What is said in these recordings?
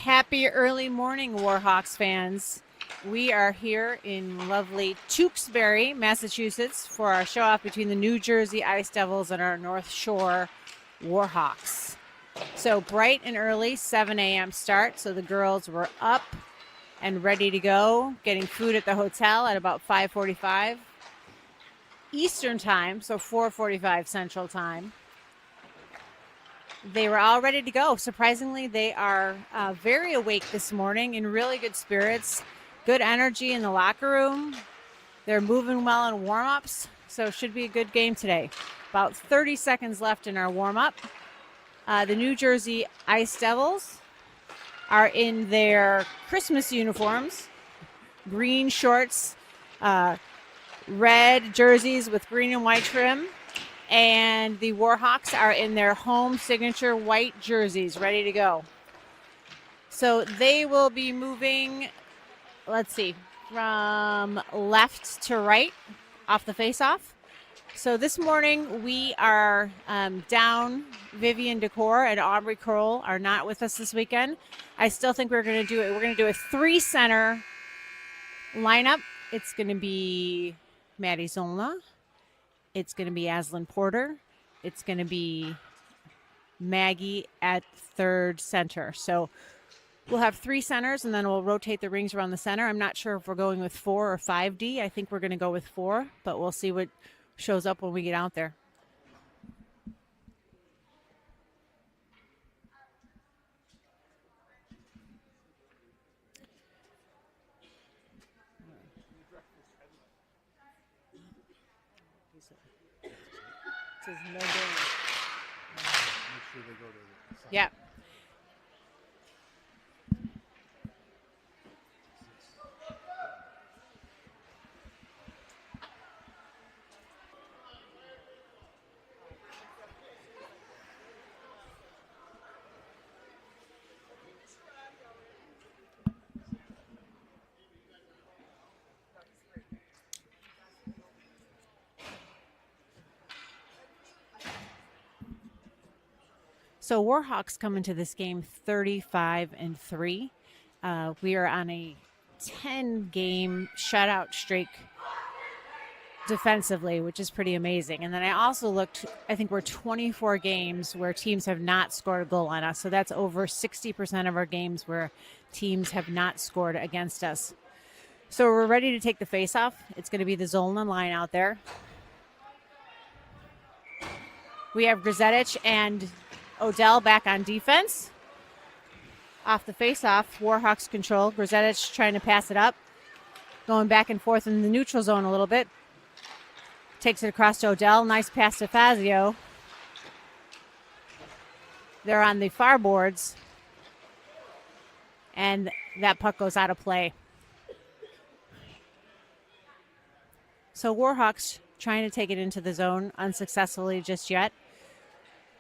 Happy early morning, Warhawks fans. We are here in lovely Tewksbury, Massachusetts for our show-off between the New Jersey Ice Devils and our North Shore Warhawks. So bright and early, 7 a.m. start. So the girls were up and ready to go, getting food at the hotel at about 5:45 Eastern time, so 4:45 Central time. They were all ready to go. Surprisingly, they are very awake this morning, in really good spirits, good energy in the locker room. They're moving well in warm-ups, so it should be a good game today. About 30 seconds left in our warm-up. The New Jersey Ice Devils are in their Christmas uniforms, green shorts, red jerseys with green and white trim. And the Warhawks are in their home signature white jerseys, ready to go. So they will be moving, let's see, from left to right off the face-off. So this morning we are down. Vivian Decor and Aubrey Kroll are not with us this weekend. I still think we're going to do it. We're going to do a 3-center lineup. It's going to be Maddie Zollner. It's going to be Aslan Porter. It's going to be Maggie at third center. So we'll have 3 centers, and then we'll rotate the rings around the center. I'm not sure if we're going with 4 or 5D. I think we're going to go with 4, but we'll see what shows up when we get out there. No game. Make sure they go to the side. Yeah. So Warhawks come into this game 35-3. We are on a 10-game shutout streak defensively, which is pretty amazing. And then I also looked, I think we're 24 games where teams have not scored a goal on us. So that's over 60% of our games where teams have not scored against us. So we're ready to take the face-off. It's going to be the Zollner line out there. We have Grzetich and Odell back on defense. Off the face-off, Warhawks control. Grzetich trying to pass it up. Going back and forth in the neutral zone a little bit. Takes it across to Odell. Nice pass to Fazio. They're on the far boards. And that puck goes out of play. So Warhawks trying to take it into the zone unsuccessfully just yet.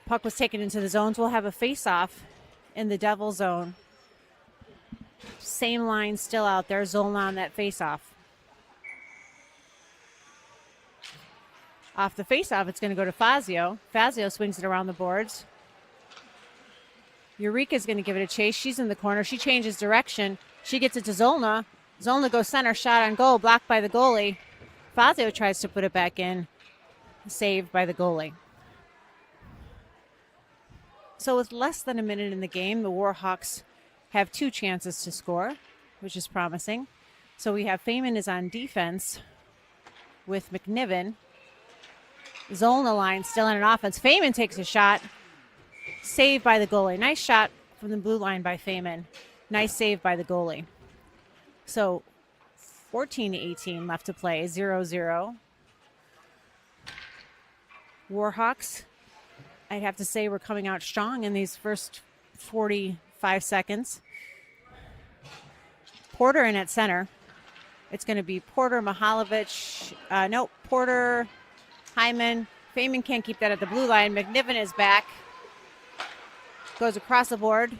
Puck was taken into the zones. We'll have a face-off in the Devil zone. Same line still out there. Zollner on that face-off. Off the face-off, it's going to go to Fazio. Fazio swings it around the boards. Eureka's going to give it a chase. She's in the corner. She changes direction. She gets it to Zollner. Zollner goes center. Shot on goal. Blocked by the goalie. Fazio tries to put it back in. Saved by the goalie. So with less than a minute in the game, the Warhawks have 2 chances to score, which is promising. So we have Feynman is on defense with McNiven. Zollner line still in an offense. Feynman takes a shot. Saved by the goalie. Nice shot from the blue line by Feynman. Nice save by the goalie. So 14-18 left to play. 0-0. Warhawks, I'd have to say we're coming out strong in these first 45 seconds. Porter in at center. It's going to be Porter, Mihalovic. Porter, Hyman. Feynman can't keep that at the blue line. McNiven is back. Goes across the board.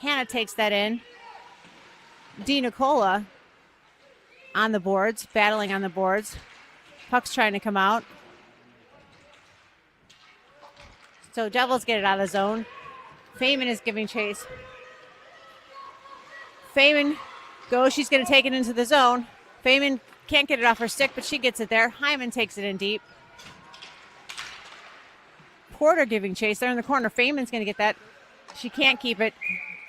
Hannah takes that in. Di Nicola on the boards, battling on the boards. Puck's trying to come out. So Devils get it out of the zone. Feynman is giving chase. Feynman goes. She's going to take it into the zone. Feynman can't get it off her stick, but she gets it there. Hyman takes it in deep. Porter giving chase there in the corner. Feynman's going to get that. She can't keep it.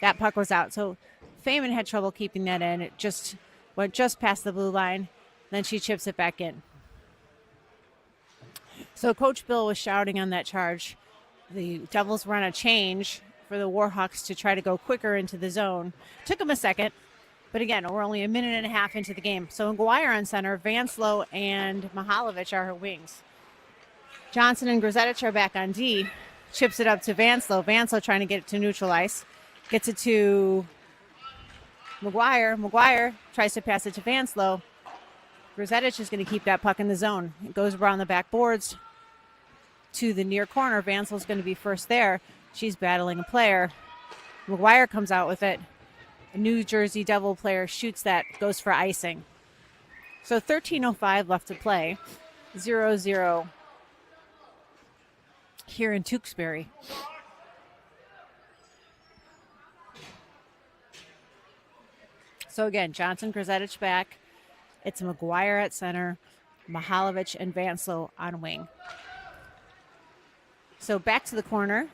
That puck was out. So Feynman had trouble keeping that in. It just went just past the blue line. Then she chips it back in. So Coach Bill was shouting on that charge. The Devils run a change for the Warhawks to try to go quicker into the zone. Took them a second. But again, we're only a minute and a half into the game. So Maguire on center, Vanslow and Mihalovic are her wings. Johnson and Grzetich are back on D. Chips it up to Vanslow. Vanslow trying to get it to neutral ice. Gets it to Maguire. Maguire tries to pass it to Vanslow. Grzetich is going to keep that puck in the zone. It goes around the backboards to the near corner. Vanslow's going to be first there. She's battling a player. Maguire comes out with it. A New Jersey Devil player shoots that, goes for icing. So 13:05 left to play. 0-0 here in Tewksbury. So again, Johnson, Grzetich back. It's Maguire at center, Mihalovic and Vanslow on wing. So back to the corner.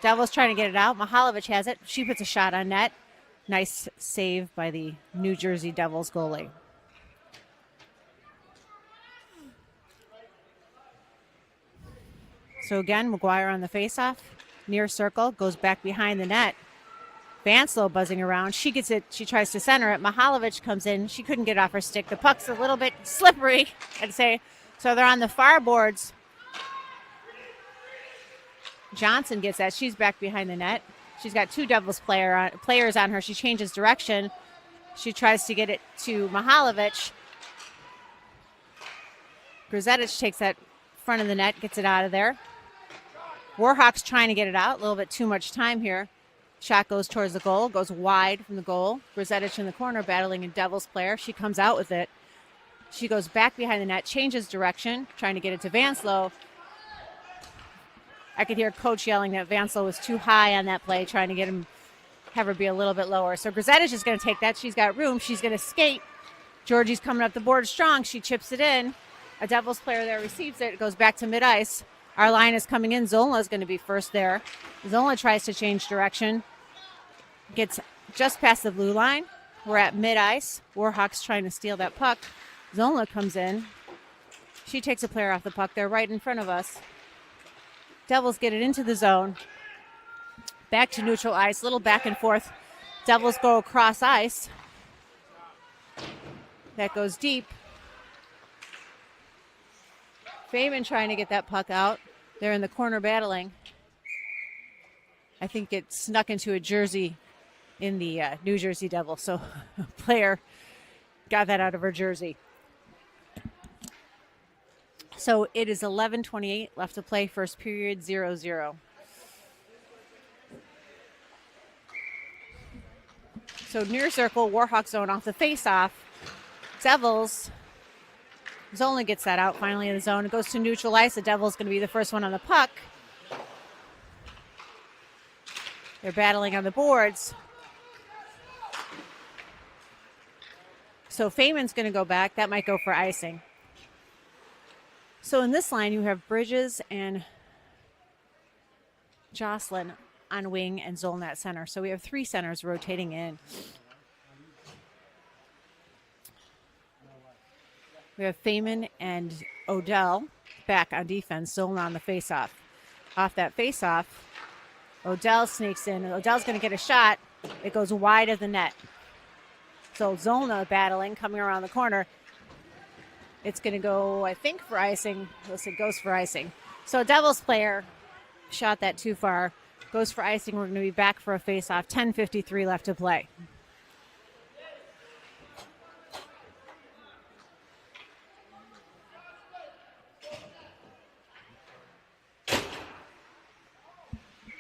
Devils trying to get it out. Mihalovic has it. She puts a shot on net. Nice save by the New Jersey Devils goalie. So again, Maguire on the faceoff. Near circle, goes back behind the net. Vanslow buzzing around. She gets it. She tries to center it. Mihalovic comes in. She couldn't get off her stick. The puck's a little bit slippery, I'd say. So they're on the far boards. Johnson gets that. She's back behind the net. She's got two Devils players on her. She changes direction. She tries to get it to Mihalovic. Grzetich takes that front of the net, gets it out of there. Warhawks trying to get it out. A little bit too much time here. Shot goes towards the goal, goes wide from the goal. Grzetich in the corner battling a Devils player. She comes out with it. She goes back behind the net, changes direction, trying to get it to Vanslow. I could hear Coach yelling that Vanslow was too high on that play, trying to get him, have her be a little bit lower. So Grzetich is going to take that. She's got room. She's going to skate. Georgie's coming up the board strong. She chips it in. A Devils player there receives it. It goes back to mid-ice. Our line is coming in. Zolna is going to be first there. Zolna tries to change direction. Gets just past the blue line. We're at mid-ice. Warhawks trying to steal that puck. Zolna comes in. She takes a player off the puck. They're right in front of us. Devils get it into the zone. Back to neutral ice. Little back and forth. Devils go across ice. That goes deep. Feynman trying to get that puck out. They're in the corner battling. I think it snuck into a jersey in the New Jersey Devil. So a player got that out of her jersey. So it is 11:28 left to play, first period, 0-0. So near circle, Warhawk zone off the face-off. Devils, Zola gets that out finally in the zone. It goes to neutral ice. The Devils going to be the first one on the puck. They're battling on the boards. So Feynman's going to go back. That might go for icing. So in this line, you have Bridges and Jocelyn on wing and Zolna at center. So we have three centers rotating in. We have Feynman and Odell back on defense. Zolna on the faceoff. Off that faceoff, Odell sneaks in. Odell's going to get a shot. It goes wide of the net. So Zolna battling, coming around the corner. It's going to go, I think, for icing. Yes, it goes for icing. So Devils player shot that too far. Goes for icing. We're going to be back for a face-off. 10:53 left to play.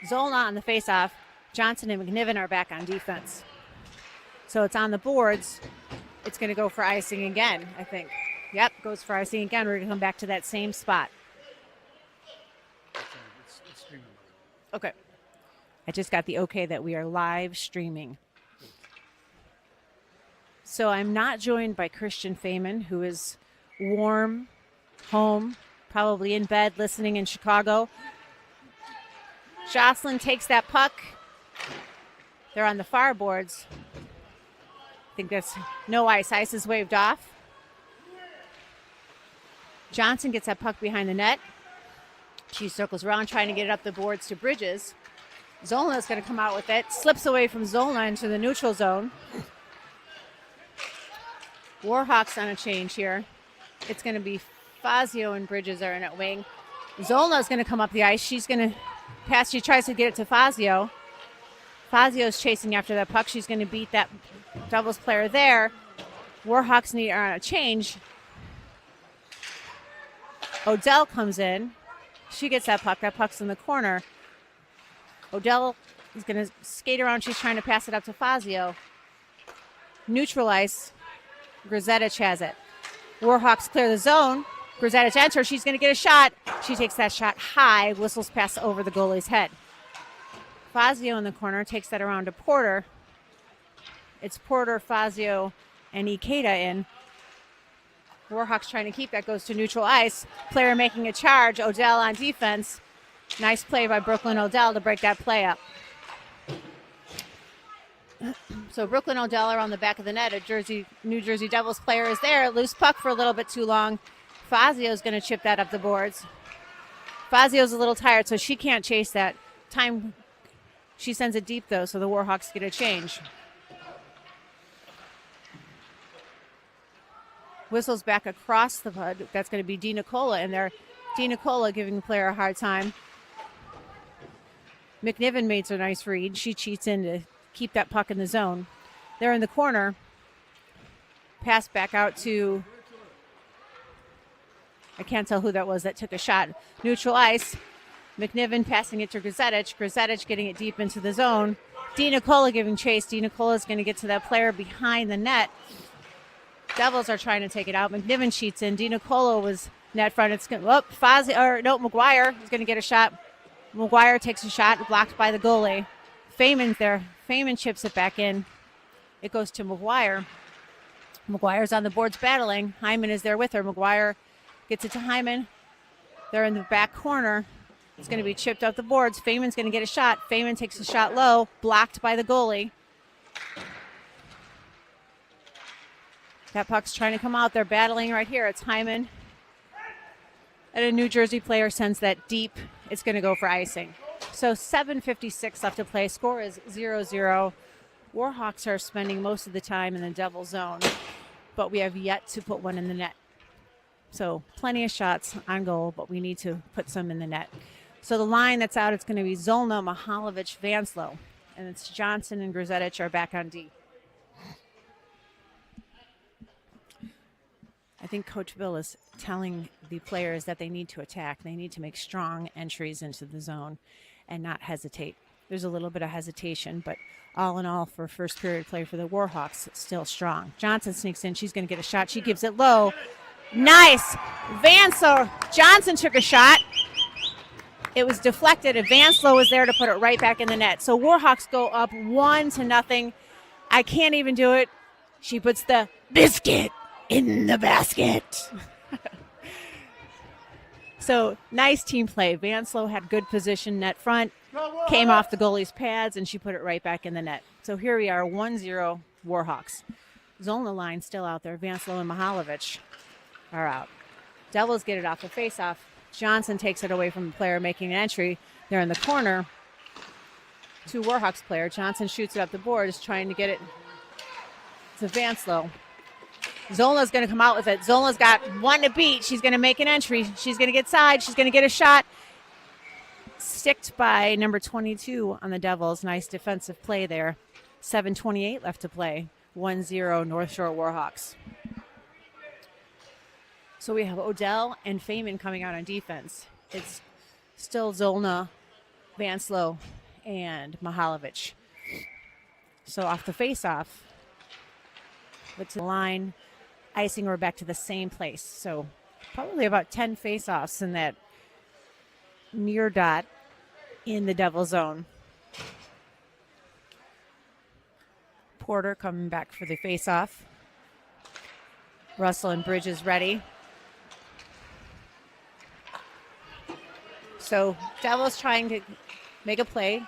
Zolna on the face-off. Johnson and McNiven are back on defense. So it's on the boards. It's going to go for icing again, I think. Yep, goes for icing again. We're going to come back to that same spot. Okay. I just got the okay that we are live streaming. So I'm not joined by Christian Feynman, who is warm, home, probably in bed, listening in Chicago. Jocelyn takes that puck. They're on the far boards. I think that's no ice. Ice is waved off. Johnson gets that puck behind the net. She circles around trying to get it up the boards to Bridges. Zolna's going to come out with it. Slips away from Zolna into the neutral zone. Warhawks on a change here. It's going to be Fazio and Bridges are in at wing. Zolna's going to come up the ice. She's going to pass. She tries to get it to Fazio. Fazio's chasing after that puck. She's going to beat that Devils player there. Warhawks are on a change. Odell comes in. She gets that puck. That puck's in the corner. Odell is going to skate around. She's trying to pass it up to Fazio. Neutral ice. Grzetich has it. Warhawks clear the zone. Grzetich enters. She's going to get a shot. She takes that shot high. Whistles pass over the goalie's head. Fazio in the corner takes that around to Porter. It's Porter, Fazio, and Ikeda in. Warhawks trying to keep that, goes to neutral ice. Player making a charge. Odell on defense. Nice play by Brooklyn Odell to break that play up. So Brooklyn Odell are on the back of the net. A New Jersey Devils player is there. Loose puck for a little bit too long. Fazio's going to chip that up the boards. Fazio's a little tired, so she can't chase that. Time. She sends it deep, though, so the Warhawks get a change. Whistles back across the puck. That's going to be Di Nicola in there. Di Nicola giving the player a hard time. McNiven makes a nice read. She cheats in to keep that puck in the zone. They're in the corner. Pass back out to, I can't tell who that was that took a shot. Neutral ice. McNiven passing it to Grzetich. Grzetich getting it deep into the zone. Di Nicola giving chase. Di Nicola's going to get to that player behind the net. Devils are trying to take it out. McNiven cheats in. Di Nicola was net front. It's going to, McGuire is going to get a shot. McGuire takes a shot, blocked by the goalie. Feynman's there. Feynman chips it back in. It goes to McGuire. McGuire's on the boards battling. Hyman is there with her. McGuire gets it to Hyman. They're in the back corner. It's going to be chipped up the boards. Feynman's going to get a shot. Feynman takes a shot low, blocked by the goalie. That puck's trying to come out. They're battling right here. It's Hyman. And a New Jersey player sends that deep. It's going to go for icing. So 7:56 left to play. Score is 0-0. Warhawks are spending most of the time in the Devil zone, but we have yet to put one in the net. So plenty of shots on goal, but we need to put some in the net. So the line that's out, it's going to be Zolna, Mihalovic, Vanslow. And it's Johnson and Grzetich are back on D. I think Coach Bill is telling the players that they need to attack. They need to make strong entries into the zone and not hesitate. There's a little bit of hesitation, but all in all, for first period play for the Warhawks, it's still strong. Johnson sneaks in. She's going to get a shot. She gives it low. Nice. Vanslow. Johnson took a shot. It was deflected, and Vanslow was there to put it right back in the net. So Warhawks go up 1-0. I can't even do it. She puts the biscuit in the basket. So nice team play. Vanslow had good position net front, came off the goalie's pads, and she put it right back in the net. So here we are, 1-0 Warhawks. Zolna line still out there. Vanslow and Mihalovic are out. Devils get it off the face-off. Johnson takes it away from the player making an entry. They're in the corner. To Warhawks player. Johnson shoots it up the boards, trying to get it to Vanslow. Zolna's going to come out with it. Zolna's got one to beat. She's going to make an entry. She's going to get side. She's going to get a shot. Sticked by number 22 on the Devils. Nice defensive play there. 7:28 left to play. 1-0 North Shore Warhawks. So we have Odell and Feynman coming out on defense. It's still Zolna, Vanslow, and Mihalovic. So off the face-off, but to the line, icing, we're back to the same place. So probably about 10 face-offs in that near dot in the Devil zone. Porter coming back for the face-off. Russell and Bridges ready. So Devils trying to make a play.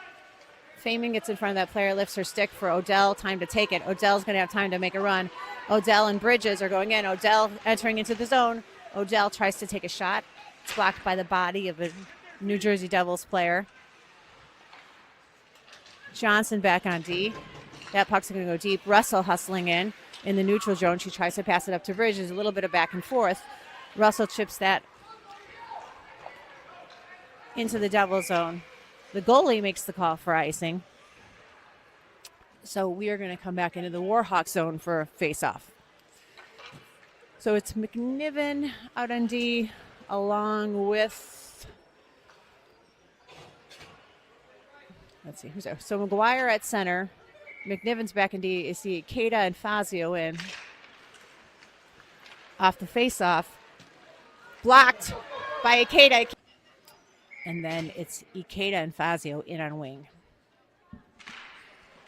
Feynman gets in front of that player, lifts her stick for Odell, time to take it. Odell's going to have time to make a run. Odell and Bridges are going in. Odell entering into the zone. Odell tries to take a shot. It's blocked by the body of a New Jersey Devils player. Johnson back on D. That puck's going to go deep. Russell hustling in the neutral zone. She tries to pass it up to Bridges. A little bit of back and forth. Russell chips that into the Devil zone. The goalie makes the call for icing. So we are going to come back into the Warhawks zone for a face-off. So it's McNiven out on D along with, let's see, who's there? So McGuire at center. McNiven's back in D. You see Ikeda and Fazio in. Off the face-off. Blocked by Ikeda. And then it's Ikeda and Fazio in on wing.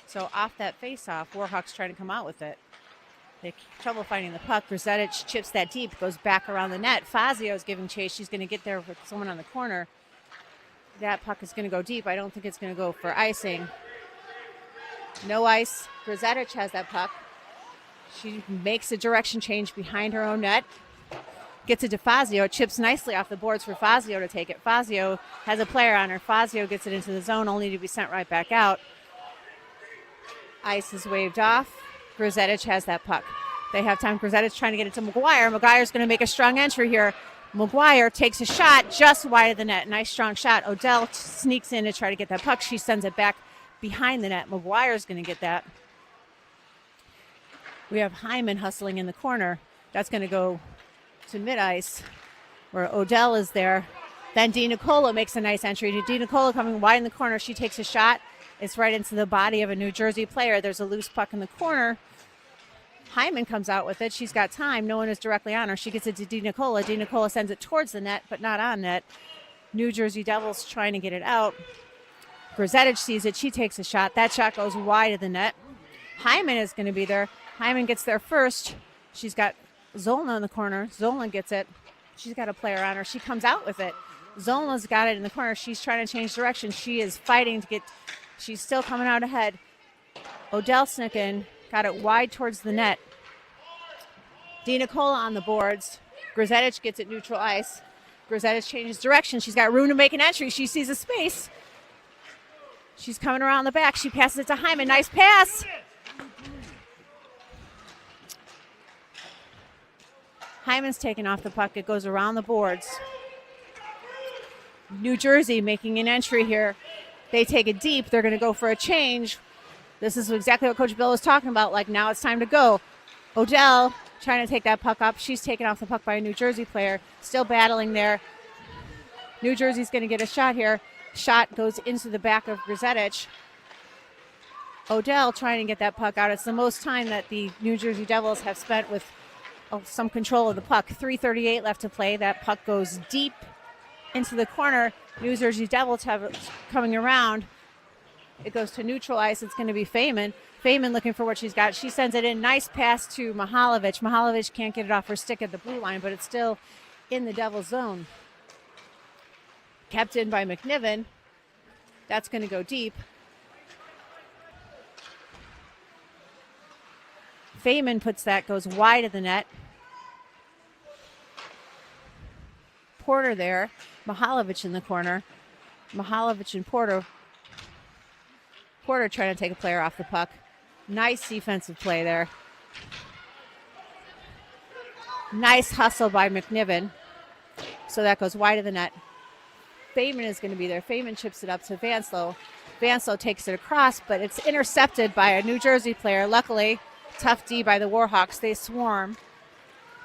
So off that face-off, Warhawks trying to come out with it. They have trouble finding the puck. Grzetic chips that deep, goes back around the net. Fazio's giving chase. She's going to get there with someone on the corner. That puck is going to go deep. I don't think it's going to go for icing. No ice. Grzetic has that puck. She makes a direction change behind her own net. Gets it to Fazio. It chips nicely off the boards for Fazio to take it. Fazio has a player on her. Fazio gets it into the zone, only to be sent right back out. Ice is waved off. Grzetic has that puck. They have time. Grzetic trying to get it to McGuire. McGuire's going to make a strong entry here. McGuire takes a shot just wide of the net. Nice strong shot. Odell sneaks in to try to get that puck. She sends it back behind the net. McGuire's going to get that. We have Hyman hustling in the corner. That's going to go to mid-ice where Odell is there. Then Di Nicola makes a nice entry. Di Nicola coming wide in the corner. She takes a shot. It's right into the body of a New Jersey player. There's a loose puck in the corner. Hyman comes out with it. She's got time. No one is directly on her. She gets it to Di Nicola. Di Nicola sends it towards the net, but not on net. New Jersey Devils trying to get it out. Grzetic sees it. She takes a shot. That shot goes wide of the net. Hyman is going to be there. Hyman gets there first. She's got Zolna in the corner. Zolna gets it. She's got a player on her. She comes out with it. Zolna's got it in the corner. She's trying to change direction. She is fighting to get. She's still coming out ahead. Odell snuck in. Got it wide towards the net. Di Nicola on the boards. Grzetic gets it neutral ice. Grzetic changes direction. She's got room to make an entry. She sees a space. She's coming around the back. She passes it to Hyman. Nice pass. Hyman's taking off the puck. It goes around the boards. New Jersey making an entry here. They take it deep. They're going to go for a change. This is exactly what Coach Bill was talking about. Like, now it's time to go. Odell trying to take that puck up. She's taken off the puck by a New Jersey player. Still battling there. New Jersey's going to get a shot here. Shot goes into the back of Grzetic. Odell trying to get that puck out. It's the most time that the New Jersey Devils have spent with some control of the puck. 3:38 left to play. That puck goes deep into the corner. New Jersey Devils have it coming around. It goes to neutral ice. It's going to be Feynman. Feynman looking for what she's got. She sends it in. Nice pass to Mihalovic. Mihalovic can't get it off her stick at the blue line, but it's still in the Devils zone. Kept in by McNiven. That's going to go deep. Feynman puts that, goes wide of the net. Porter there. Mihalovic in the corner. Mihalovic and Porter. Porter trying to take a player off the puck. Nice defensive play there. Nice hustle by McNiven. So that goes wide of the net. Feynman is going to be there. Feynman chips it up to Vanslow. Vanslow takes it across, but it's intercepted by a New Jersey player. Luckily, tough D by the Warhawks. They swarm.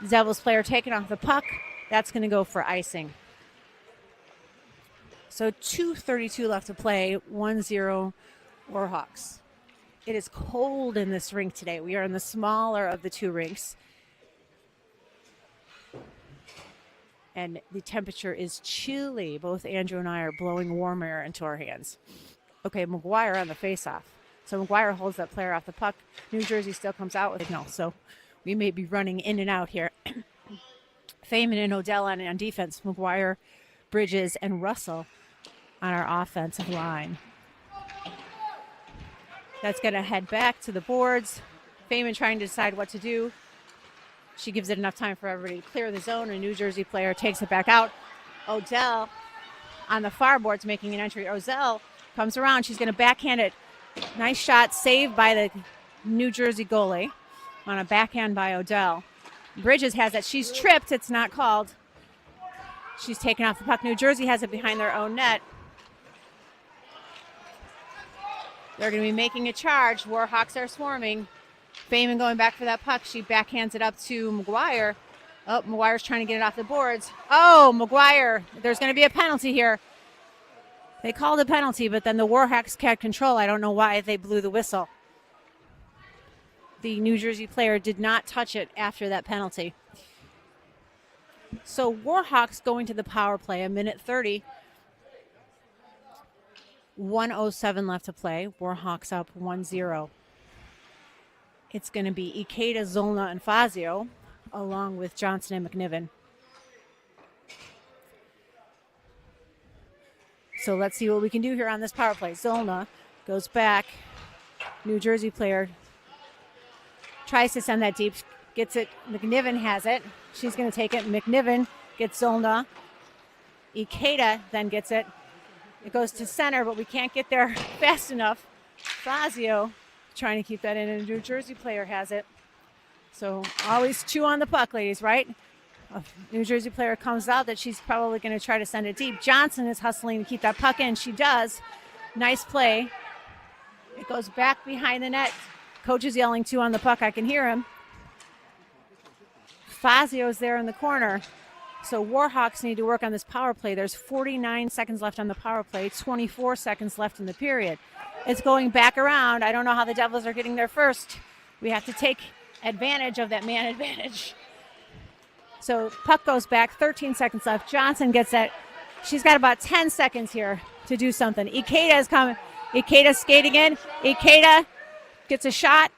The Devils player taking off the puck. That's going to go for icing. So 2:32 left to play. 1-0 Warhawks. It is cold in this rink today. We are in the smaller of the two rinks. And the temperature is chilly. Both Andrew and I are blowing warm air into our hands. Okay, McGuire on the faceoff. So McGuire holds that player off the puck. New Jersey still comes out with it. No, so we may be running in and out here. Feynman and Odell on defense. McGuire, Bridges, and Russell on our offensive line. That's going to head back to the boards. Feynman trying to decide what to do. She gives it enough time for everybody to clear the zone. A New Jersey player takes it back out. Odell on the far boards making an entry. Odell comes around. She's going to backhand it. Nice shot, saved by the New Jersey goalie on a backhand by Odell. Bridges has it. She's tripped. It's not called. She's taken off the puck. New Jersey has it behind their own net. They're going to be making a charge. Warhawks are swarming. Feynman going back for that puck. She backhands it up to McGuire. Oh, McGuire's trying to get it off the boards. Oh, McGuire. There's going to be a penalty here. They called a penalty, but then the Warhawks had control. I don't know why they blew the whistle. The New Jersey player did not touch it after that penalty. So Warhawks going to the power play, a minute 30. 1:07 left to play. Warhawks up 1-0. It's going to be Ikeda, Zolna, and Fazio, along with Johnson and McNiven. So let's see what we can do here on this power play. Zolna goes back. New Jersey player tries to send that deep, gets it. McNiven has it. She's going to take it. McNiven gets Zolna. Ikeda then gets it. It goes to center, but we can't get there fast enough. Fazio trying to keep that in, and a New Jersey player has it. So always chew on the puck, ladies, right? A New Jersey player comes out that she's probably going to try to send it deep. Johnson is hustling to keep that puck in. She does. Nice play. It goes back behind the net. Coach is yelling two on the puck. I can hear him. Fazio's there in the corner. So Warhawks need to work on this power play. There's 49 seconds left on the power play, 24 seconds left in the period. It's going back around. I don't know how the Devils are getting there first. We have to take advantage of that man advantage. So puck goes back, 13 seconds left. Johnson gets it. She's got about 10 seconds here to do something. Ikeda is coming. Ikeda skating in. Ikeda gets a shot.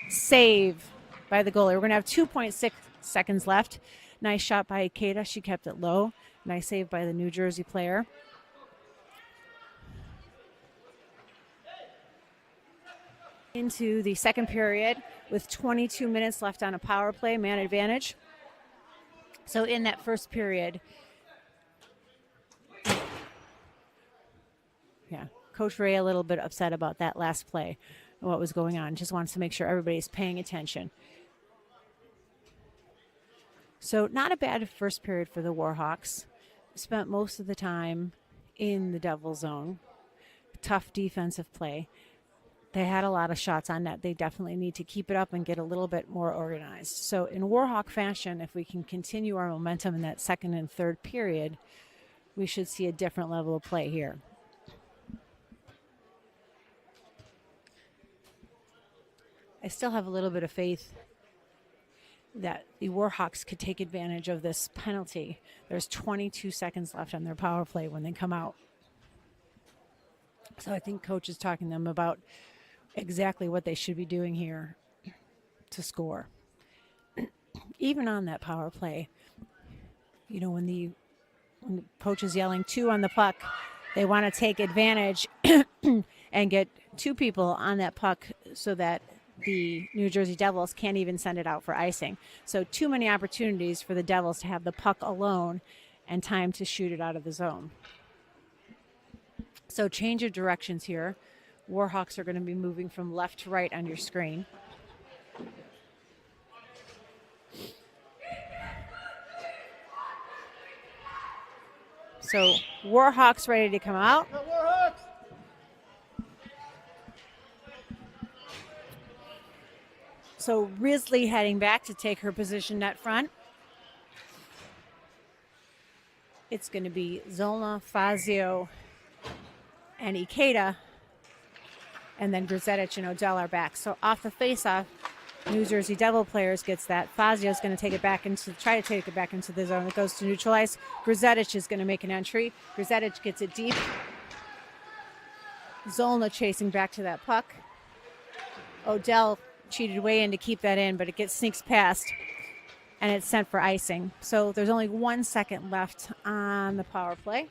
Save by the goalie. We're going to have 2.6 seconds left. Nice shot by Ikeda. She kept it low. Nice save by the New Jersey player. Into the second period with 22 minutes left on a power play, man advantage. So in that first period, Coach Ray a little bit upset about that last play and what was going on. Just wants to make sure everybody's paying attention. So not a bad first period for the Warhawks. Spent most of the time in the Devil zone. Tough defensive play. They had a lot of shots on net. They definitely need to keep it up and get a little bit more organized. So in Warhawk fashion, if we can continue our momentum in that second and third period, we should see a different level of play here. I still have a little bit of faith that the Warhawks could take advantage of this penalty. There's 22 seconds left on their power play when they come out. So I think Coach is talking to them about exactly what they should be doing here to score. Even on that power play, when the coach is yelling two on the puck, they want to take advantage and get two people on that puck so that the New Jersey Devils can't even send it out for icing. So too many opportunities for the Devils to have the puck alone and time to shoot it out of the zone. So change of directions here. Warhawks are going to be moving from left to right on your screen. So Warhawks ready to come out. So Risley heading back to take her position net front. It's going to be Zolna, Fazio, and Ikeda, and then Grzetic and Odell are back. So off the face-off, New Jersey Devil players gets that. Fazio's going to try to take it back into the zone. It goes to neutralize. Grzetic is going to make an entry. Grzetic gets it deep. Zolna chasing back to that puck. Odell cheated way in to keep that in, but it gets sneaks past, and it's sent for icing. So there's only 1 second left on the power play.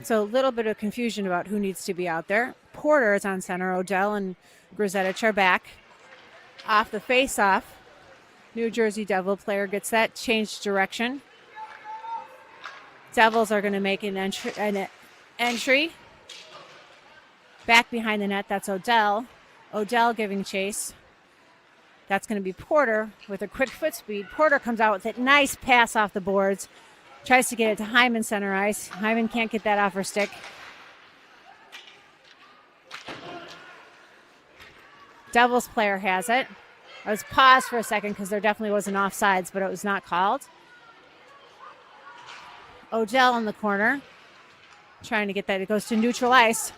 So a little bit of confusion about who needs to be out there. Porter is on center. Odell and Grzetic are back. Off the face-off, New Jersey Devil player gets that, changed direction. Devils are going to make an entry. Back behind the net, that's Odell. Odell giving chase. That's going to be Porter with a quick foot speed. Porter comes out with a nice pass off the boards. Tries to get it to Hyman center ice. Hyman can't get that off her stick. Devils player has it. I was paused for a second because there definitely wasn't offsides, but it was not called. Odell in the corner. Trying to get that. It goes to neutral ice.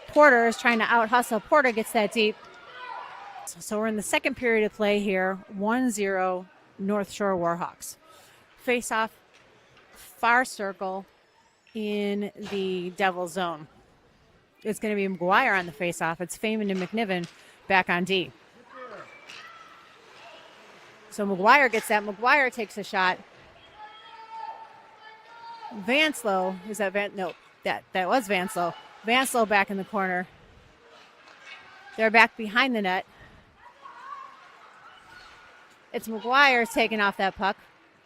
Porter is trying to out-hustle. Porter gets that deep. So we're in the second period of play here. 1-0 North Shore Warhawks. Face-off, far circle in the Devil zone. It's going to be McGuire on the face-off. It's Feynman and McNiven back on D. So McGuire gets that. McGuire takes a shot. Vanslow, is that No, that was Vanslow. Vanslow back in the corner. They're back behind the net. It's McGuire taking off that puck.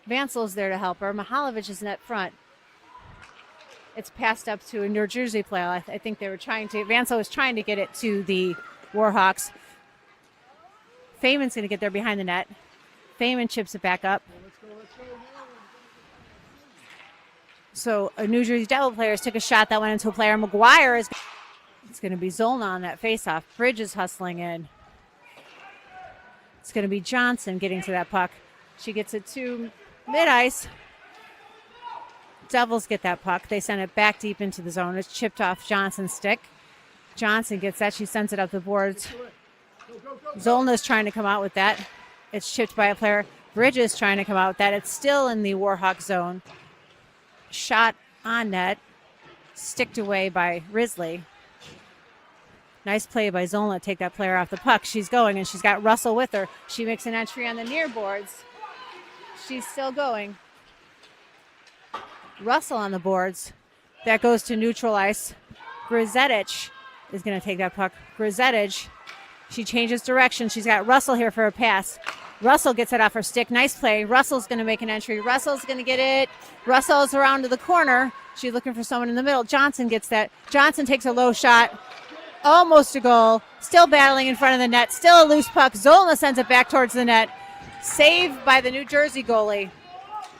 Vanslow's there to help her. Mihalovic is net front. It's passed up to a New Jersey player. I think they were trying to. Vanslow was trying to get it to the Warhawks. Feynman's going to get there behind the net. Feynman chips it back up. So a New Jersey Devil player took a shot that went into a player. McGuire is. It's going to be Zolna on that faceoff. Bridge is hustling in. It's going to be Johnson getting to that puck. She gets it to mid-ice. Devils get that puck. They send it back deep into the zone. It's chipped off Johnson's stick. Johnson gets that. She sends it up the boards. Zolna's trying to come out with that. It's chipped by a player. Bridges trying to come out with that. It's still in the Warhawk zone. Shot on net. Sticked away by Risley. Nice play by Zolna to take that player off the puck. She's going, and she's got Russell with her. She makes an entry on the near boards. She's still going. Russell on the boards. That goes to neutral ice. Grzetic is going to take that puck. Grzetic, she changes direction. She's got Russell here for a pass. Russell gets it off her stick. Nice play. Russell's going to make an entry. Russell's going to get it. Russell's around to the corner. She's looking for someone in the middle. Johnson gets that. Johnson takes a low shot. Almost a goal. Still battling in front of the net. Still a loose puck. Zolna sends it back towards the net. Saved by the New Jersey goalie.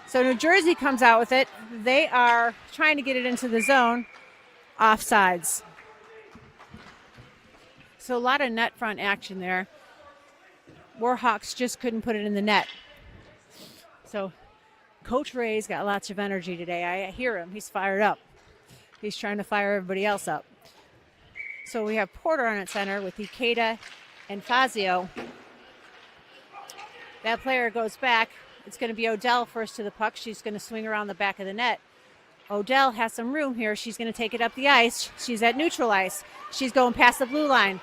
So New Jersey comes out with it. They are trying to get it into the zone. Offsides. So a lot of net front action there. Warhawks just couldn't put it in the net. So Coach Ray's got lots of energy today. I hear him. He's fired up. He's trying to fire everybody else up. So we have Porter on at center with Ikeda and Fazio. That player goes back. It's going to be Odell first to the puck. She's going to swing around the back of the net. Odell has some room here. She's going to take it up the ice. She's at neutral ice. She's going past the blue line.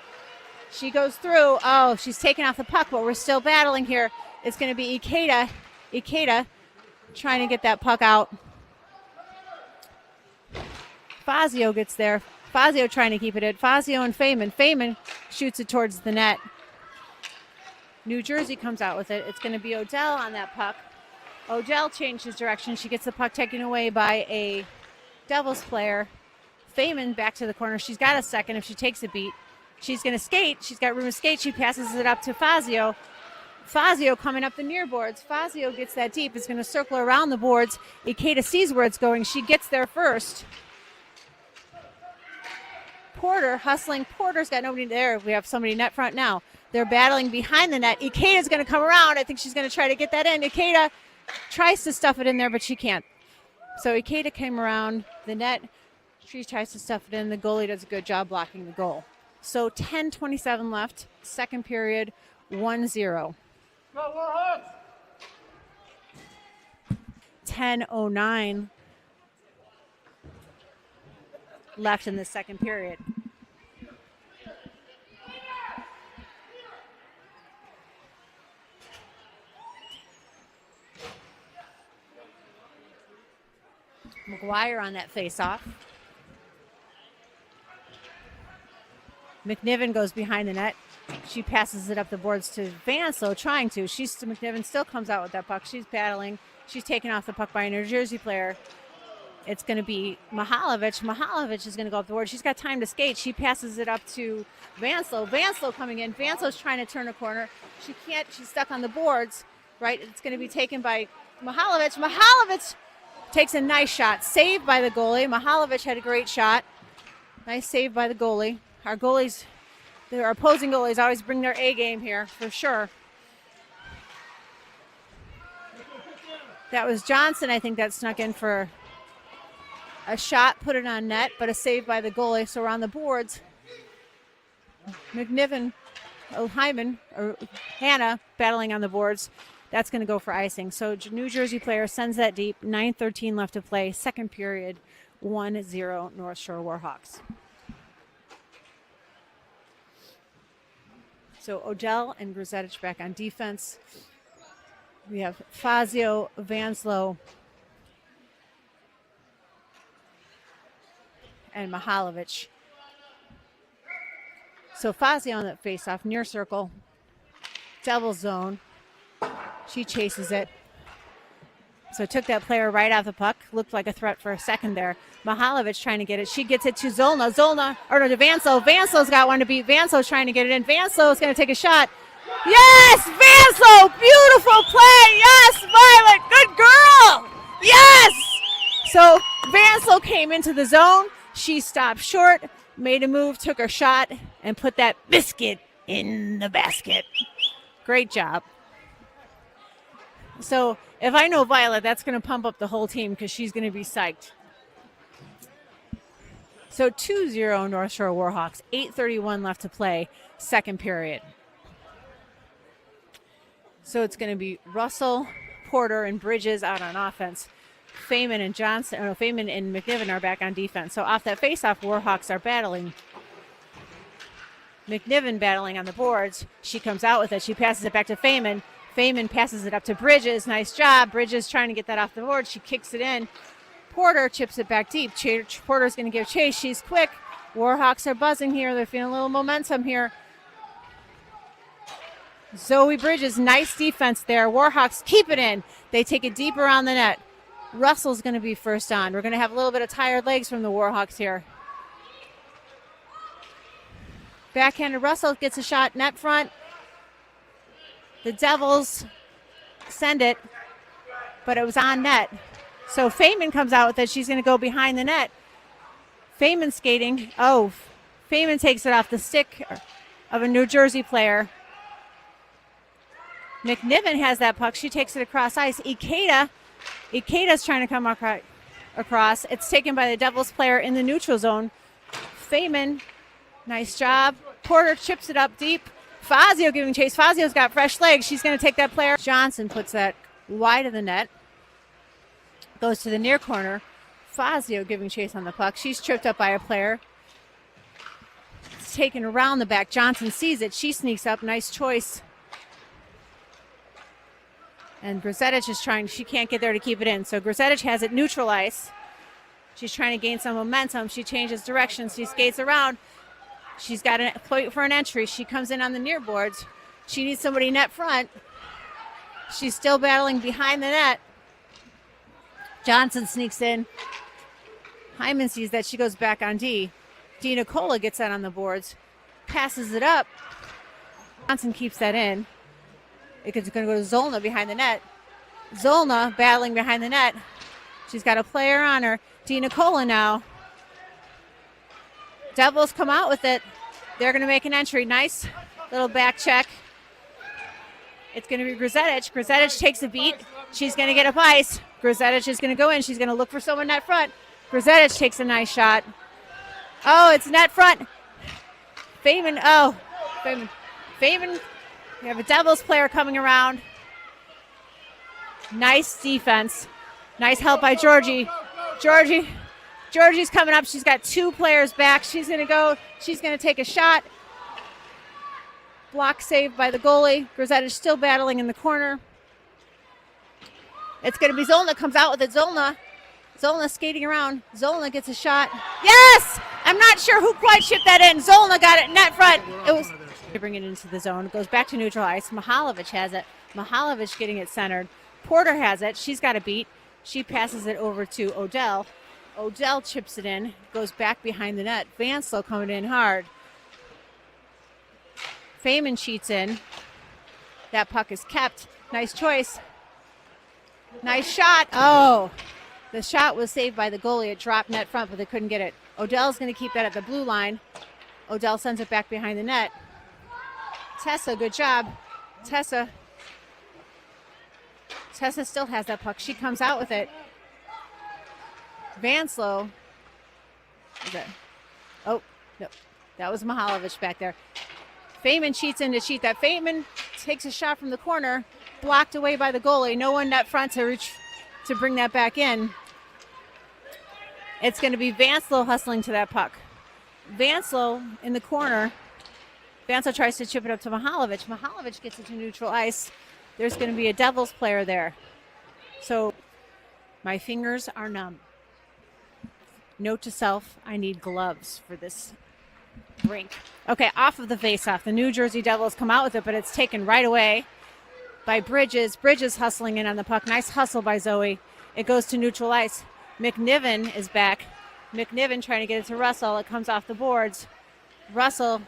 She goes through. Oh, she's taking off the puck, but we're still battling here. It's going to be Ikeda. Ikeda trying to get that puck out. Fazio gets there. Fazio trying to keep it in. Fazio and Feynman. Feynman shoots it towards the net. New Jersey comes out with it. It's going to be Odell on that puck. Odell changes direction. She gets the puck taken away by a Devils player. Feynman back to the corner. She's got a second if she takes a beat. She's going to skate. She's got room to skate. She passes it up to Fazio. Fazio coming up the near boards. Fazio gets that deep. It's going to circle around the boards. Ikeda sees where it's going. She gets there first. Porter hustling. Porter's got nobody there. We have somebody net front now. They're battling behind the net. Ikeda's going to come around. I think she's going to try to get that in. Ikeda tries to stuff it in there, but she can't. So Ikeda came around the net. She tries to stuff it in. The goalie does a good job blocking the goal. So 10:27 left. Second period, 1-0. 10:09 left in the second period. McGuire on that face-off. McNiven goes behind the net. She passes it up the boards to Vanslow, trying to. McNiven still comes out with that puck. She's battling. She's taken off the puck by a New Jersey player. It's going to be Mihalovic. Mihalovic is going to go up the board. She's got time to skate. She passes it up to Vanslow. Vanslow coming in. Vanslow's trying to turn a corner. She can't. She's stuck on the boards, right? It's going to be taken by Mihalovic. Mihalovic takes a nice shot. Saved by the goalie. Mihalovic had a great shot. Nice save by the goalie. Our goalies, our opposing goalies always bring their A game here, for sure. That was Johnson, I think, that snuck in for a shot, put it on net, but a save by the goalie. So we're on the boards. McNiven, Hannah battling on the boards. That's going to go for icing. So New Jersey player sends that deep. 9:13 left to play. Second period, 1-0 North Shore Warhawks. So Odell and Grzelczyk back on defense. We have Fazio, Vanslow, and Mihalovic. So Fazio on that faceoff, near circle, double zone. She chases it. So took that player right off the puck. Looked like a threat for a second there. Mihalovic trying to get it. She gets it to Zolna. To Vanslow. Vanslow's got one to beat. Vanslow's trying to get it in. Vanslow's going to take a shot. Yes, Vanslow. Beautiful play. Yes, Violet. Good girl. Yes. So Vanslow came into the zone. She stopped short, made a move, took her shot, and put that biscuit in the basket. Great job. So if I know Violet, that's going to pump up the whole team because she's going to be psyched. So 2-0 North Shore Warhawks, 8:31 left to play, second period. So it's going to be Russell, Porter, and Bridges out on offense. Feynman and McNiven are back on defense. So off that faceoff, Warhawks are battling. McNiven battling on the boards. She comes out with it. She passes it back to Feynman. Feynman passes it up to Bridges. Nice job. Bridges trying to get that off the board. She kicks it in. Porter chips it back deep. Porter's going to give chase. She's quick. Warhawks are buzzing here. They're feeling a little momentum here. Zoe Bridges, nice defense there. Warhawks keep it in. They take it deep around the net. Russell's going to be first on. We're going to have a little bit of tired legs from the Warhawks here. Backhanded Russell gets a shot net front. The Devils send it, but it was on net. So Feynman comes out with it. She's going to go behind the net. Feynman skating. Oh, Feynman takes it off the stick of a New Jersey player. McNiven has that puck. She takes it across ice. Ikeda's trying to come across. It's taken by the Devils player in the neutral zone. Feynman, nice job. Porter chips it up deep. Fazio giving chase. Fazio's got fresh legs. She's going to take that player. Johnson puts that wide of the net. Goes to the near corner. Fazio giving chase on the puck. She's tripped up by a player. It's taken around the back. Johnson sees it. She sneaks up. Nice choice. And Grzelczyk is trying. She can't get there to keep it in. So Grzelczyk has it neutral ice. She's trying to gain some momentum. She changes direction. She skates around. She's got a point for an entry. She comes in on the near boards. She needs somebody net front. She's still battling behind the net. Johnson sneaks in. Hyman sees that. She goes back on D. D. Nicola gets that on the boards. Passes it up. Johnson keeps that in. It's going to go to Zolna behind the net. Zolna battling behind the net. She's got a player on her. D. Nicola now. Devils come out with it. They're going to make an entry. Nice little back check. It's going to be Grzelczyk. Grzelczyk takes a beat. She's going to get up ice. Grzelczyk is going to go in. She's going to look for someone net front. Grzelczyk takes a nice shot. Oh, it's net front. Feynman. Oh, Feynman. We have a Devils player coming around. Nice defense. Nice help by Georgie. Georgie Georgie's coming up. She's got 2 players back. She's going to go. She's going to take a shot. Block saved by the goalie. Grisette is still battling in the corner. It's going to be Zolna comes out with it. Zolna skating around. Zolna gets a shot. Yes! I'm not sure who quite chipped that in. Zolna got it net front. It was to bring it into the zone. It goes back to neutral ice. Mihalovic has it. Mihalovic getting it centered. Porter has it. She's got a beat. She passes it over to Odell. Odell chips it in. Goes back behind the net. Vanslow coming in hard. Feynman cheats in. That puck is kept. Nice choice. Nice shot. Oh, the shot was saved by the goalie. It dropped net front, but they couldn't get it. Odell's going to keep that at the blue line. Odell sends it back behind the net. Tessa, good job. Tessa still has that puck. She comes out with it. Vanslow. Oh, no. That was Mihalovic back there. Feynman cheats in to cheat that. Feynman takes a shot from the corner, blocked away by the goalie. No one net front to reach to bring that back in. It's going to be Vanslow hustling to that puck. Vanslow in the corner. Vanslow tries to chip it up to Mihalovic. Mihalovic gets it to neutral ice. There's going to be a Devils player there. So my fingers are numb. Note to self, I need gloves for this rink. Okay, off of the faceoff. The New Jersey Devils come out with it, but it's taken right away by Bridges. Bridges hustling in on the puck. Nice hustle by Zoe. It goes to neutral ice. McNiven is back. McNiven trying to get it to Russell. It comes off the boards. Russell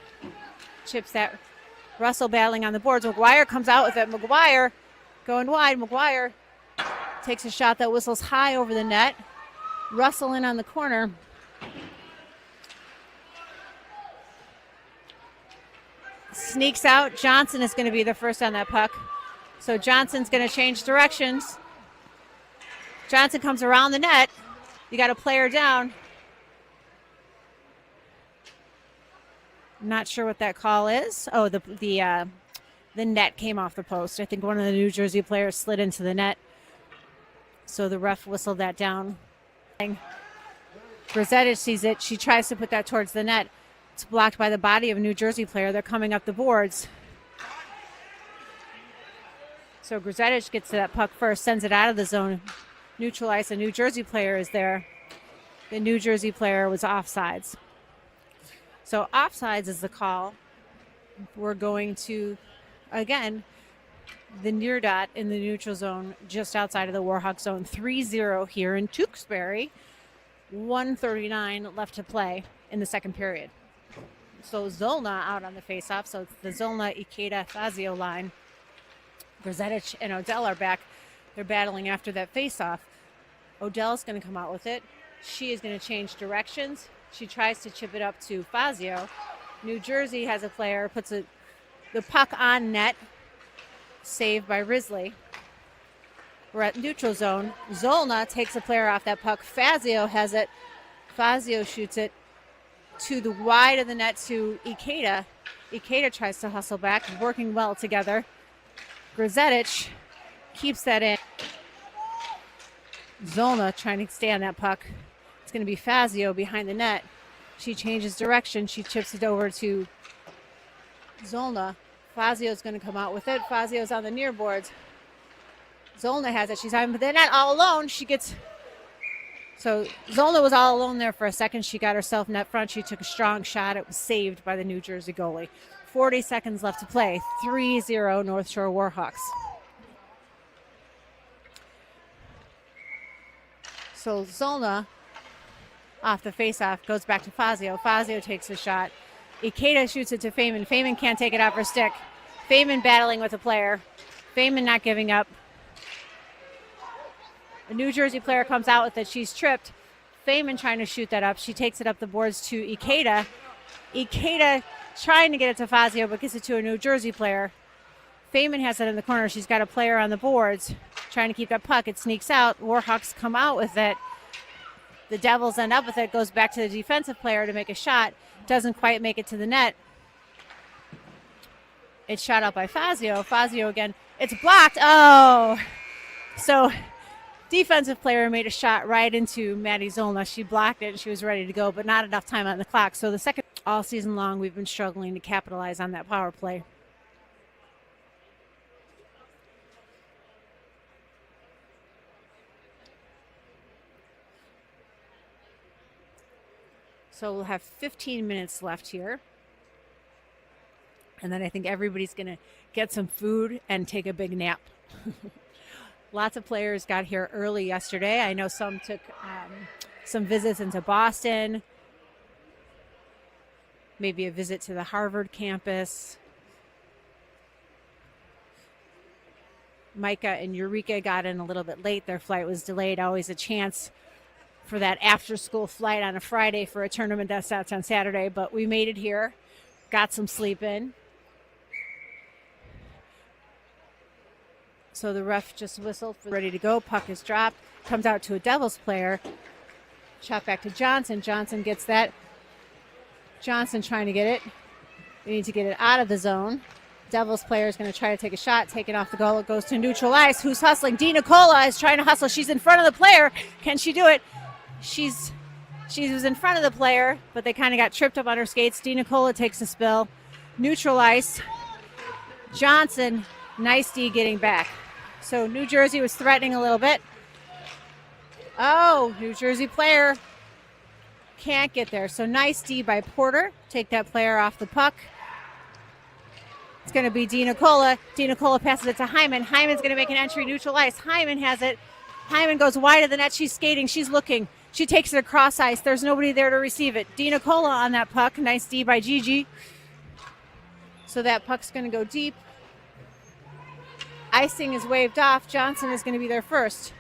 chips that. Russell battling on the boards. McGuire comes out with it. McGuire going wide. McGuire takes a shot that whistles high over the net. Russell in on the corner. Sneaks out. Johnson is going to be the first on that puck. So Johnson's going to change directions. Johnson comes around the net. You got a player down. Not sure what that call is. Oh, the net came off the post. I think one of the New Jersey players slid into the net. So the ref whistled that down. Grisette sees it. She tries to put that towards the net. It's blocked by the body of a New Jersey player. They're coming up the boards. So Grisette gets to that puck first, sends it out of the zone. Neutral ice. A New Jersey player is there. The New Jersey player was offsides. So offsides is the call. We're going to, again, the near dot in the neutral zone just outside of the Warhawks zone. 3-0 here in Tewksbury. 1:39 left to play in the second period. So Zolna out on the faceoff. So it's the Zolna, Ikeda, Fazio line. Grisette and Odell are back. They're battling after that faceoff. Odell's going to come out with it. She is going to change directions. She tries to chip it up to Fazio. New Jersey has a player, puts the puck on net. Saved by Risley. We're at neutral zone. Zolna takes a player off that puck. Fazio has it. Fazio shoots it to the wide of the net to Ikeda. Ikeda tries to hustle back, working well together. Grisette keeps that in. Zolna trying to stay on that puck. It's going to be Fazio behind the net. She changes direction. She chips it over to Zolna. Fazio's going to come out with it. Fazio's on the near boards. Zolna has it. She's on the net all alone. So Zolna was all alone there for a second. She got herself net front. She took a strong shot. It was saved by the New Jersey goalie. 40 seconds left to play. 3-0 North Shore Warhawks. So Zolna, off the faceoff, goes back to Fazio. Fazio takes a shot. Ikeda shoots it to Feynman. Feynman can't take it off her stick. Feynman battling with a player. Feynman not giving up. A New Jersey player comes out with it. She's tripped. Feynman trying to shoot that up. She takes it up the boards to Ikeda. Ikeda trying to get it to Fazio, but gets it to a New Jersey player. Feynman has it in the corner. She's got a player on the boards trying to keep that puck. It sneaks out. Warhawks come out with it. The Devils end up with it. Goes back to the defensive player to make a shot. Doesn't quite make it to the net. It's shot out by Fazio. Fazio again. It's blocked. Oh. So defensive player made a shot right into Maddie Zolna. She blocked it and she was ready to go, but not enough time on the clock. So the second, all season long, we've been struggling to capitalize on that power play. So we'll have 15 minutes left here. And then I think everybody's going to get some food and take a big nap. Lots of players got here early yesterday. I know some took some visits into Boston, maybe a visit to the Harvard campus. Micah and Eureka got in a little bit late. Their flight was delayed. Always a chance for that after-school flight on a Friday for a tournament that starts on Saturday. But we made it here, got some sleep in. So the ref just whistled, ready to go. Puck is dropped, comes out to a Devils player. Shot back to Johnson. Johnson gets that. Johnson trying to get it. We need to get it out of the zone. Devils player is going to try to take a shot, take it off the goal. It goes to neutral ice. Who's hustling? Di Nicola is trying to hustle. She's in front of the player. Can she do it? She was in front of the player, but they kind of got tripped up on her skates. Di Nicola takes a spill. Neutral ice. Johnson, nice D getting back. So New Jersey was threatening a little bit. Oh, New Jersey player can't get there. So nice D by Porter. Take that player off the puck. It's going to be Di Nicola. Di Nicola passes it to Hyman. Hyman's going to make an entry neutral ice. Hyman has it. Hyman goes wide of the net. She's skating. She's looking. She takes it across ice. There's nobody there to receive it. Di Nicola on that puck. Nice D by Gigi. So that puck's going to go deep. Icing is waved off. Johnson is going to be there first.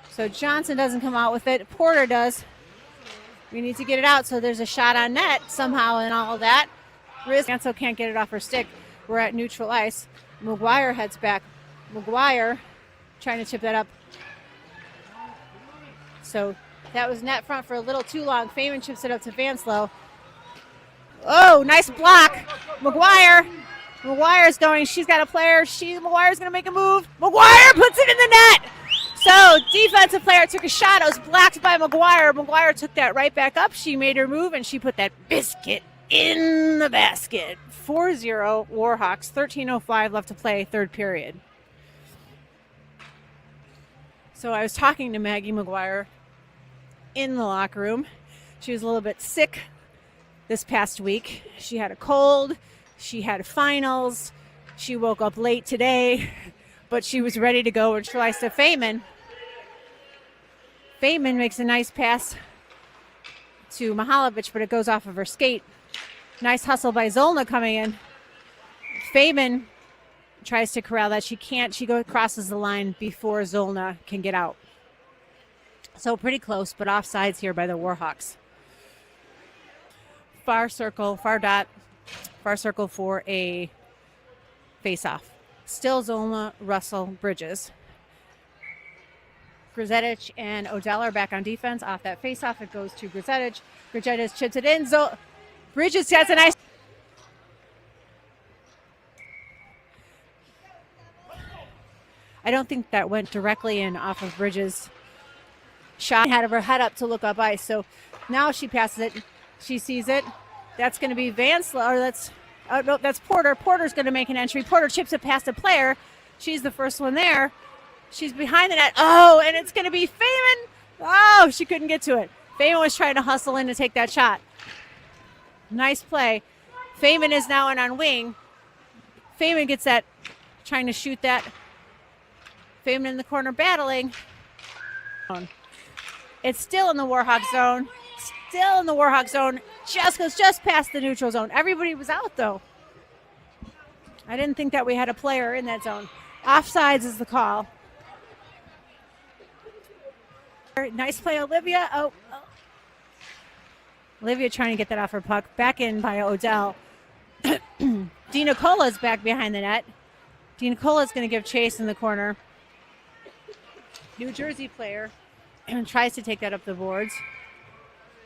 So Johnson doesn't come out with it. Porter does. We need to get it out. So there's a shot on net somehow and all of that. Rizzo can't get it off her stick. We're at neutral ice. McGuire heads back. McGuire trying to chip that up. So that was net front for a little too long. Feynman chips it up to Vanslow. Oh, nice block. McGuire's going. She's got a player. McGuire's going to make a move. McGuire puts it in the net. So defensive player took a shot. It was blocked by McGuire. McGuire took that right back up. She made her move, and she put that biscuit in the basket. 4-0 Warhawks. 13:05 left to play, third period. So I was talking to Maggie McGuire in the locker room. She was a little bit sick this past week. She had a cold. She had finals. She woke up late today, but she was ready to go and tries to Feynman. Feynman makes a nice pass to Mihalovic, but it goes off of her skate. Nice hustle by Zolna coming in. Feynman tries to corral that. She can't. She crosses the line before Zolna can get out. So pretty close, but offsides here by the Warhawks. Far circle, far dot, far circle for a face-off. Still Zolna, Russell, Bridges. Grzetic and Odell are back on defense. Off that face-off, it goes to Grzetic. Grzetic chips it in. Bridges has a nice... I don't think that went directly in off of Bridges' shot. Had her head up to look up ice. So now she passes it. She sees it. That's going to be Vanslow. Or that's Porter. Porter's going to make an entry. Porter chips it past a player. She's the first one there. She's behind the net. Oh, and it's going to be Feynman. Oh, she couldn't get to it. Feynman was trying to hustle in to take that shot. Nice play. Feynman is now in on wing. Feynman gets that, trying to shoot that. Feynman in the corner battling. It's still in the Warhawk zone. Still in the Warhawk zone. Just goes just past the neutral zone. Everybody was out, though. I didn't think that we had a player in that zone. Offsides is the call. Nice play, Olivia. Oh. Olivia trying to get that off her puck. Back in by Odell. Di Nicola's back behind the net. Di Nicola's going to give chase in the corner. New Jersey player tries to take that up the boards.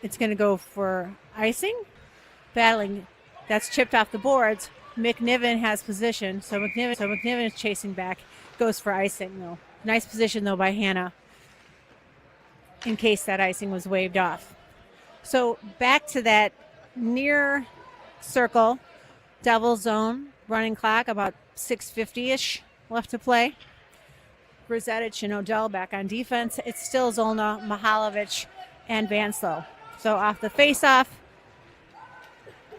It's going to go for icing. Battling. That's chipped off the boards. McNiven has position. So McNiven is chasing back. Goes for icing, though. Nice position, though, by Hannah in case that icing was waved off. So back to that near circle, Devil zone, running clock, about 6:50-ish left to play. Grzetic and Odell back on defense. It's still Zolna, Mihalovic, and Vanslow. So off the face-off,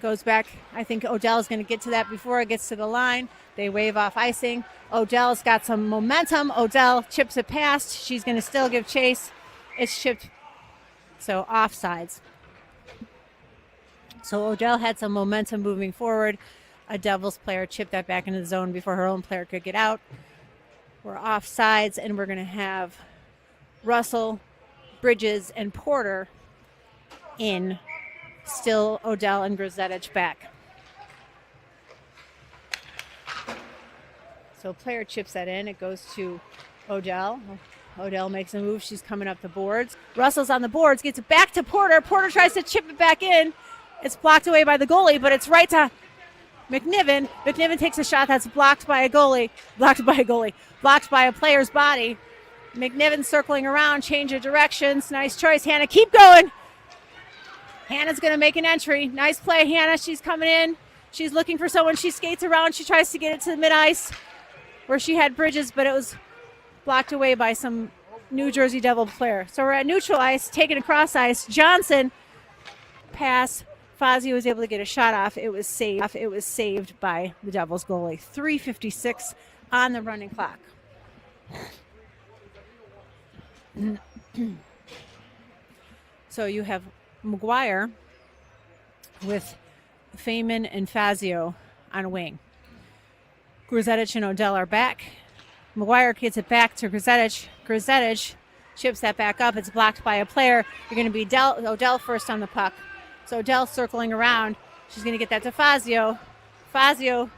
goes back. I think Odell is going to get to that before it gets to the line. They wave off icing. Odell's got some momentum. Odell chips it past. She's going to still give chase. It's chipped, so offsides. So Odell had some momentum moving forward. A Devils player chipped that back into the zone before her own player could get out. We're offsides, and we're going to have Russell, Bridges, and Porter in. Still Odell and Grzetic back. So player chips that in. It goes to Odell. Odell makes a move. She's coming up the boards. Russell's on the boards, gets it back to Porter. Porter tries to chip it back in. It's blocked away by the goalie, but it's right to McNiven. McNiven takes a shot that's blocked by a goalie. Blocked by a player's body. McNiven circling around, change of directions. Nice choice, Hannah. Keep going. Hannah's going to make an entry. Nice play, Hannah. She's coming in. She's looking for someone. She skates around. She tries to get it to the mid-ice where she had Bridges, but it was blocked away by some New Jersey Devil player. So we're at neutral ice, taking across ice. Johnson pass. Fazio was able to get a shot off. It was saved by the Devils goalie. 3:56 on the running clock. So you have McGuire with Feynman and Fazio on a wing. Grzetic and Odell are back. McGuire gets it back to Grzetic. Grzetic chips that back up. It's blocked by a player. You're going to be Odell first on the puck. So Odell circling around. She's going to get that to Fazio. Fazio,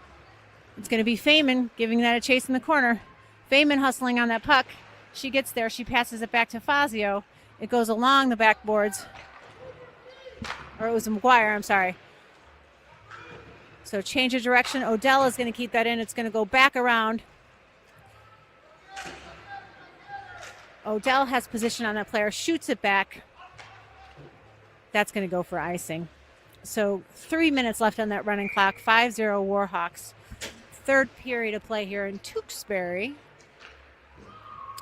it's going to be Feynman giving that a chase in the corner. Feynman hustling on that puck. She gets there. She passes it back to Fazio. It goes along the backboards. Or it was McGuire, I'm sorry. So change of direction. Odell is going to keep that in. It's going to go back around. Odell has position on that player, shoots it back. That's going to go for icing. So 3 minutes left on that running clock. 5-0 Warhawks. Third period of play here in Tewksbury.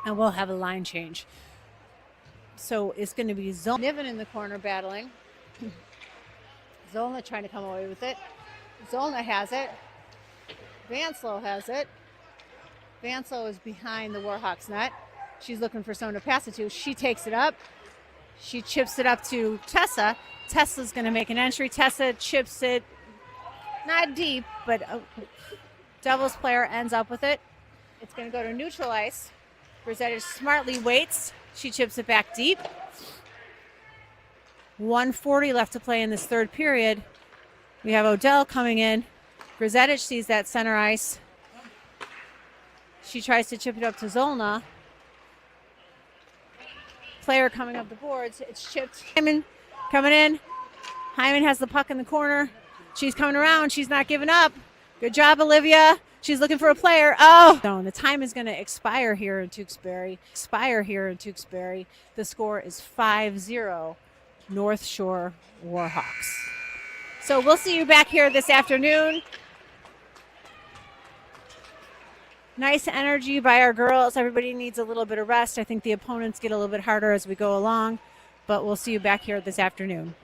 And we'll have a line change. So it's going to be Niven in the corner battling. Zolna trying to come away with it. Zolna has it. Vanslow has it. Vanslow is behind the Warhawks net. She's looking for someone to pass it to. She takes it up. She chips it up to Tessa. Tessa's going to make an entry. Tessa chips it not deep, but Devils player ends up with it. It's going to go to neutral ice. Grzetic smartly waits. She chips it back deep. 1:40 left to play in this third period. We have Odell coming in. Grzetic sees that center ice. She tries to chip it up to Zolna. Player coming up the boards. It's chipped. Hyman coming in. Hyman has the puck in the corner. She's coming around. She's not giving up. Good job, Olivia. She's looking for a player. Oh! The time is going to expire here in Tewksbury. The score is 5-0 North Shore Warhawks. So we'll see you back here this afternoon. Nice energy by our girls. Everybody needs a little bit of rest. I think the opponents get a little bit harder as we go along, but we'll see you back here this afternoon.